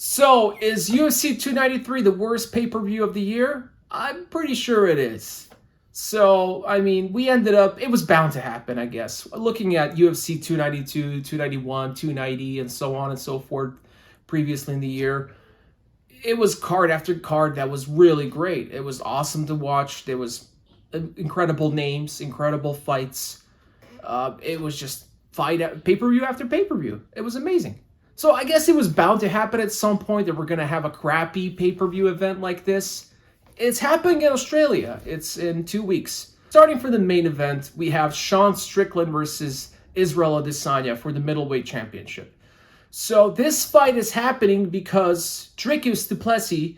So, is UFC 293 the worst pay-per-view of the year? I'm pretty sure it is. So, I mean, it was bound to happen, I guess. Looking at UFC 292, 291, 290, and so on and so forth previously in the year, it was card after card that was really great. It was awesome to watch. There was incredible names, incredible fights. It was just pay-per-view after pay-per-view. It was amazing. So I guess it was bound to happen at some point that we're going to have a crappy pay-per-view event like this. It's happening in Australia. It's in 2 weeks. Starting for the main event, we have Sean Strickland versus Israel Adesanya for the middleweight championship. So this fight is happening because Dricus du Plessis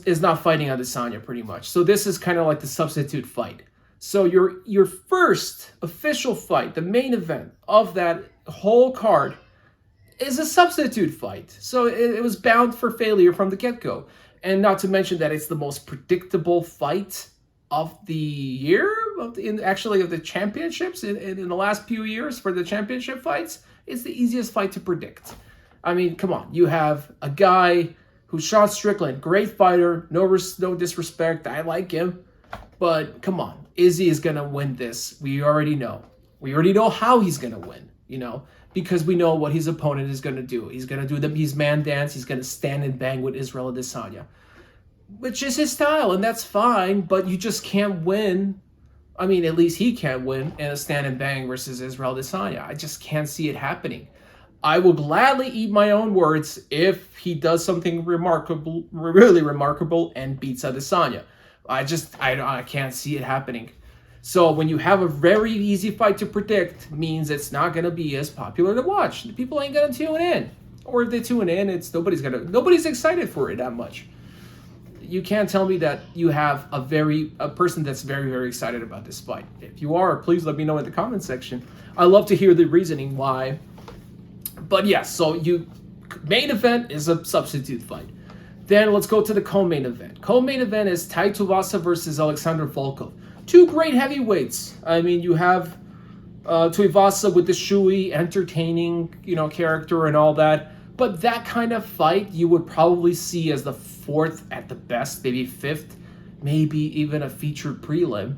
is not fighting Adesanya pretty much. So this is kind of like the substitute fight. So your first official fight, the main event of that whole card, is a substitute fight. So it was bound for failure from the get-go. And not to mention that it's the most predictable fight of the year, of the championships in the last few years for the championship fights. It's the easiest fight to predict. I mean, come on. You have a guy who's Sean Strickland, great fighter, no disrespect. I like him. But come on, Izzy is going to win this. We already know. We already know how he's going to win, because we know what his opponent is going to do. He's going to do his man dance. He's going to stand and bang with Israel Adesanya, which is his style, and that's fine, but you just can't win. I mean, at least he can't win in a stand and bang versus Israel Adesanya. I just can't see it happening. I will gladly eat my own words if he does something remarkable, really remarkable, and beats Adesanya. I can't see it happening. So when you have a very easy fight to predict, means it's not going to be as popular to watch. People ain't going to tune in. Or if they tune in, nobody's excited for it that much. You can't tell me that you have a person that's very, very excited about this fight. If you are, please let me know in the comment section. I love to hear the reasoning why. But yes, so main event is a substitute fight. Then let's go to the co-main event. Co-main event is Tai Tuivasa versus Alexander Volkov. Two great heavyweights. I mean, you have Tuivasa with the shoey, entertaining, character and all that. But that kind of fight you would probably see as the fourth at the best, maybe fifth, maybe even a featured prelim.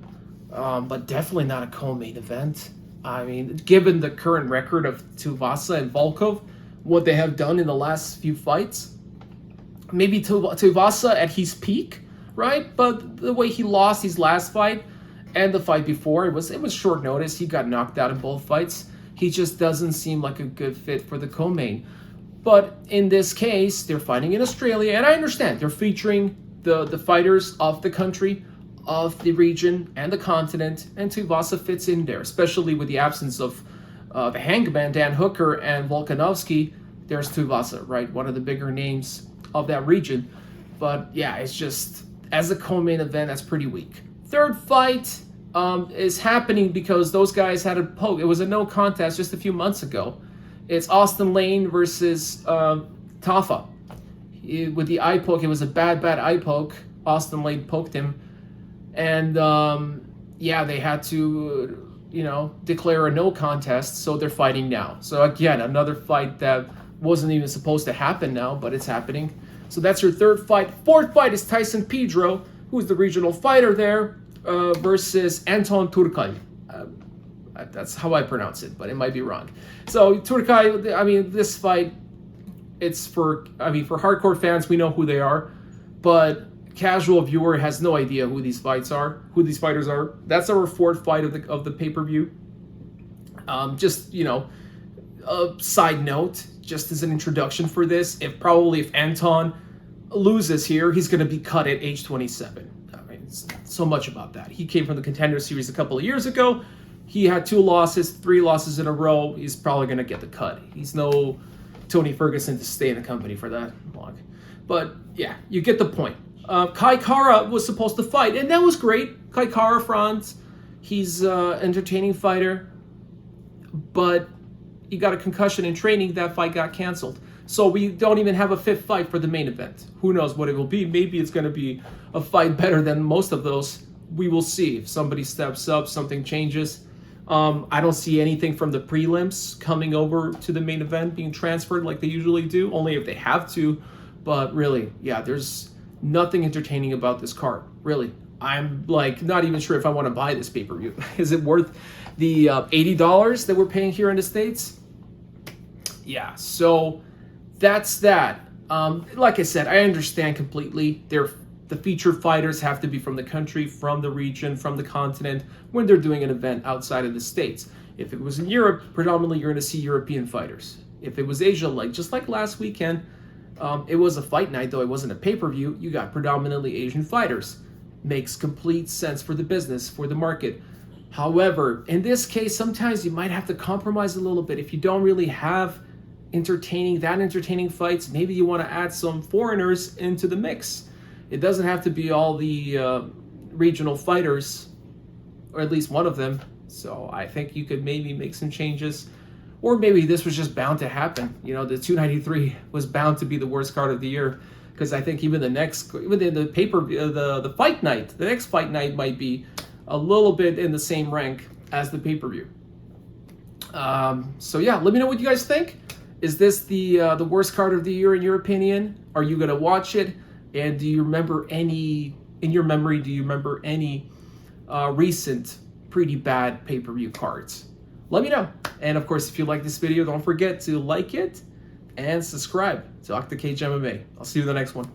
But definitely not a co-main event. I mean, given the current record of Tuivasa and Volkov, what they have done in the last few fights, maybe Tuivasa at his peak, right? But the way he lost his last fight and the fight before, it was short notice. He got knocked out in both fights. He just doesn't seem like a good fit for the co-main. But in this case, they're fighting in Australia, and I understand they're featuring the fighters of the country, of the region, and the continent, and Tuivasa fits in there, especially with the absence of the Hangman, Dan Hooker, and Volkanovski. There's Tuivasa, right? One of the bigger names of that region. But yeah, it's just, as a co-main event, that's pretty weak. Third fight is happening because those guys had a poke. It was a no contest just a few months ago. It's Austin Lane versus Tafa. With the eye poke, it was a bad eye poke. Austin Lane poked him. And they had to, declare a no contest, so they're fighting now. So again, another fight that wasn't even supposed to happen now, but it's happening. So that's your third fight. Fourth fight is Tyson Pedro, who's the regional fighter there, versus Anton Turkay. That's how I pronounce it, but it might be wrong. So Turkay, I mean, this fight, it's for hardcore fans, we know who they are, but casual viewer has no idea who these fighters are. That's our fourth fight of the pay-per-view. A side note, just as an introduction for this, if Anton loses here, he's going to be cut at age 27. I mean, so much about that. He came from the Contender Series a couple of years ago. He had 3 losses in a row. He's probably going to get the cut. He's no Tony Ferguson to stay in the company for that long. But yeah, you get the point. Kai Kara was supposed to fight, and that was great. Kai Kara Franz, he's an entertaining fighter, but he got a concussion in training. That fight got canceled. So we don't even have a fifth fight for the main event. Who knows what it will be? Maybe it's going to be a fight better than most of those. We will see. If somebody steps up, something changes. I don't see anything from the prelims coming over to the main event being transferred like they usually do, only if they have to. But really, yeah, there's nothing entertaining about this card. Really, I'm like not even sure if I want to buy this pay-per-view. Is it worth the $80 that we're paying here in the States? Yeah, so that's that. Like I said, I understand completely. The featured fighters have to be from the country, from the region, from the continent when they're doing an event outside of the States. If it was in Europe, predominantly you're going to see European fighters. If it was Asia, like just like last weekend, it was a fight night, though it wasn't a pay-per-view. You got predominantly Asian fighters. Makes complete sense for the business, for the market. However, in this case, sometimes you might have to compromise a little bit. If you don't really have entertaining fights, maybe you want to add some foreigners into the mix. It doesn't have to be all the regional fighters, or at least one of them. So I think you could maybe make some changes. Or maybe this was just bound to happen. You know, the 293 was bound to be the worst card of the year, because I think even the next, even in the the fight night, the next fight night might be a little bit in the same rank as the pay-per-view. So yeah, let me know what you guys think. Is this the worst card of the year in your opinion? Are you gonna watch it? And do you remember any, in your memory, do you remember any recent pretty bad pay-per-view cards? Let me know. And of course, if you like this video, don't forget to like it and subscribe to Octacage MMA. I'll see you in the next one.